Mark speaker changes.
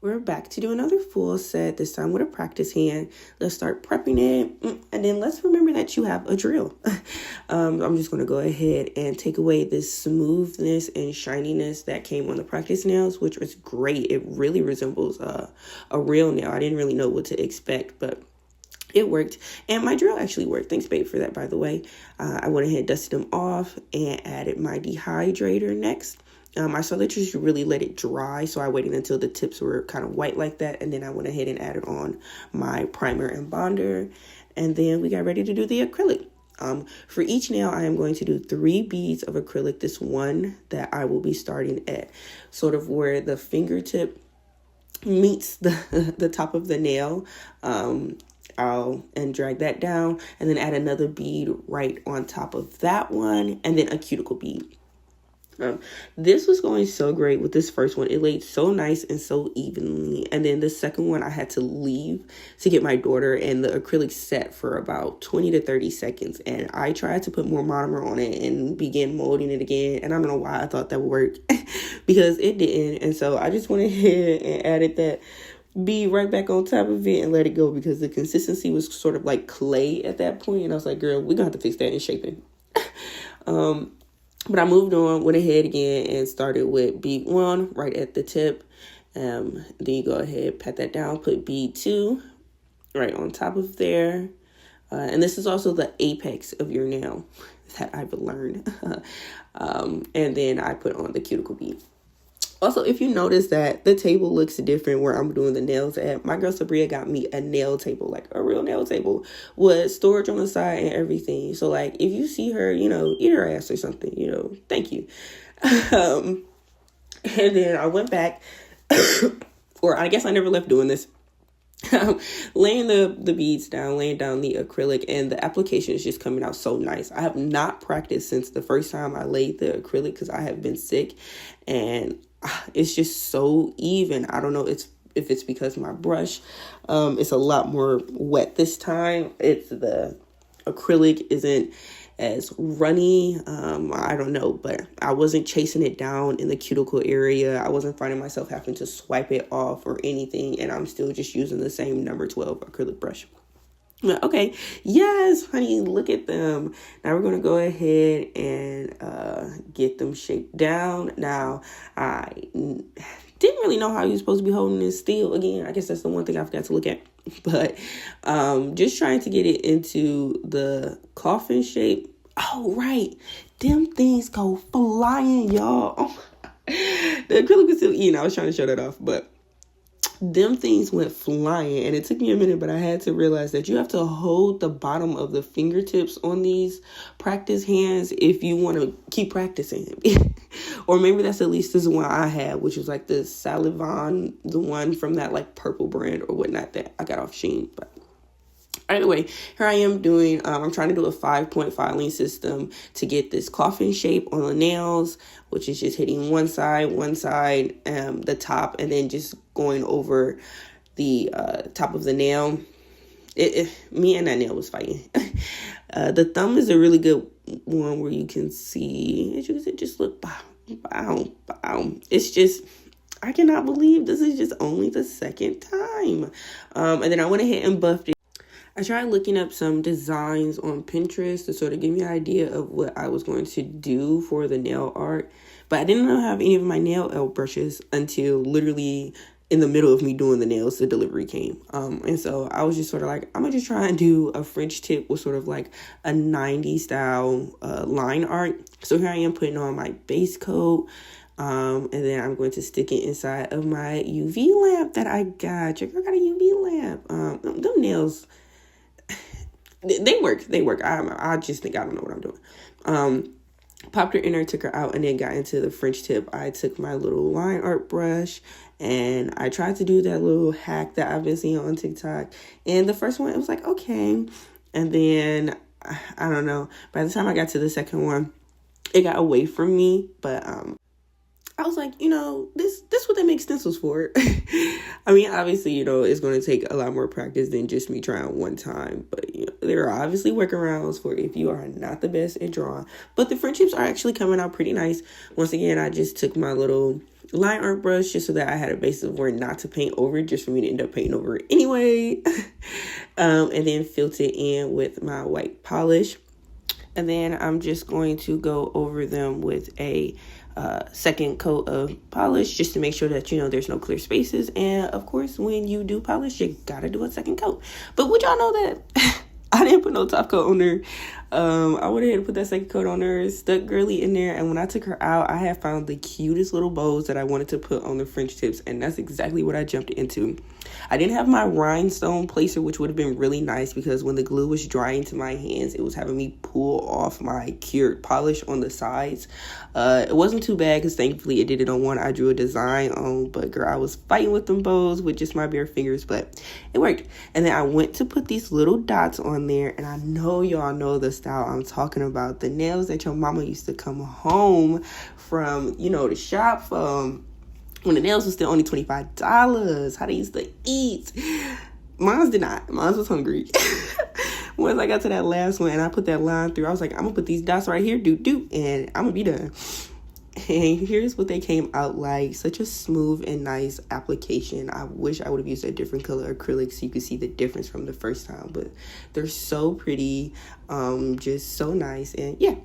Speaker 1: We're back to do another full set, this time with a practice hand. Let's start prepping it, and then let's remember that you have a drill. I'm just going to go ahead and take away this smoothness and shininess that came on the practice nails, which was great. It really resembles a real nail. I didn't really know what to expect, but it worked, and my drill actually worked. Thanks, babe, for that, by the way. I went ahead and dusted them off and added my dehydrator next. I saw that you should really let it dry, so I waited until the tips were kind of white like that, and then I went ahead and added on my primer and bonder, and then we got ready to do the acrylic. For each nail, I am going to do 3 beads of acrylic. This one that I will be starting at sort of where the fingertip meets the top of the nail. I'll drag that down and then add another bead right on top of that one, and then a cuticle bead. This was going so great with this first one. It laid so nice and so evenly. And then the second one I had to leave to get my daughter, and the acrylic set for about 20 to 30 seconds. And I tried to put more monomer on it and begin molding it again. And I don't know why I thought that would work because it didn't. And so I just went ahead and added that bead right back on top of it and let it go because the consistency was sort of like clay at that point. And I was like, girl, we're going to have to fix that in shaping. But I moved on, went ahead again, and started with bead 1 right at the tip. Then you go ahead, pat that down, put bead 2 right on top of there. And this is also the apex of your nail that I've learned. And then I put on the cuticle bead. Also, if you notice that the table looks different where I'm doing the nails at, my girl Sabria got me a nail table, like a real nail table with storage on the side and everything. So, like, if you see her, eat her ass or something, thank you. And then I went back, or I guess I never left doing this. Laying the beads down, laying down the acrylic, and the application is just coming out so nice. I have not practiced since the first time I laid the acrylic because I have been sick, and it's just so even. I don't know if it's because my brush it's a lot more wet this time. It's the acrylic isn't as runny. I don't know, but I wasn't chasing it down in the cuticle area. I wasn't finding myself having to swipe it off or anything, and I'm still just using the same number 12 acrylic brush. Okay, yes, honey, look at them. Now we're going to go ahead and get them shaped down. Now, I didn't really know how you're supposed to be holding this still. Again, I guess that's the one thing I forgot to look at. But just trying to get it into the coffin shape. Oh, right. Them things go flying, y'all. Oh, the acrylic was still eating. I was trying to show that off, but them things went flying, and it took me a minute, but I had to realize that you have to hold the bottom of the fingertips on these practice hands if you want to keep practicing. Or maybe that's at least this one I had, which was like the Salivon, the one from that like purple brand or whatnot that I got off Shein. But anyway, here I am doing, I'm trying to do a 5-point filing system to get this coffin shape on the nails, which is just hitting one side, the top, and then just going over the top of the nail. Me and that nail was fighting. The thumb is a really good one where you can see, as you can see, just look, bow. It's just, I cannot believe this is just only the second time. And then I went ahead and buffed it. I tried looking up some designs on Pinterest to sort of give me an idea of what I was going to do for the nail art. But I didn't have any of my nail L brushes until literally in the middle of me doing the nails, the delivery came. And so I was just sort of like, I'm going to just try and do a French tip with sort of like a 90s style line art. So here I am putting on my base coat. And then I'm going to stick it inside of my UV lamp that I got. Your girl got a UV lamp. Them nails, they work. I just think I don't know what I'm doing. Popped her in there, took her out, and then got into the French tip. I took my little line art brush and I tried to do that little hack that I've been seeing on TikTok. And the first one, it was like, okay. And then, I don't know, by the time I got to the second one, it got away from me. But I was like, this what they make stencils for. I mean, obviously, it's going to take a lot more practice than just me trying one time. But there are obviously workarounds for if you are not the best at drawing. But the friendships are actually coming out pretty nice. Once again, I just took my little line art brush just so that I had a basis of where not to paint over, just for me to end up painting over it anyway. And then filled it in with my white polish. And then I'm just going to go over them with a second coat of polish just to make sure that, there's no clear spaces. And of course, when you do polish, you gotta do a second coat. But would y'all know that I didn't put no top coat on there? I went ahead and put that second coat on her, stuck Girly in there, and when I took her out, I had found the cutest little bows that I wanted to put on the French tips, and that's exactly what I jumped into. I didn't have my rhinestone placer, which would have been really nice because when the glue was drying to my hands, it was having me pull off my cured polish on the sides. It wasn't too bad because thankfully it did it on one I drew a design on, but girl, I was fighting with them bows with just my bare fingers, but it worked. And then I went to put these little dots on there, and I know y'all know the style I'm talking about, the nails that your mama used to come home from, the shop from when the nails was still only $25, how they used to eat. Mine's did not. Mine's was hungry. Once I got to that last one and I put that line through, I was like, I'm gonna put these dots right here, and I'm gonna be done. And here's what they came out like. Such a smooth and nice application. I wish I would have used a different color acrylic so you could see the difference from the first time, but they're so pretty, just so nice. And yeah,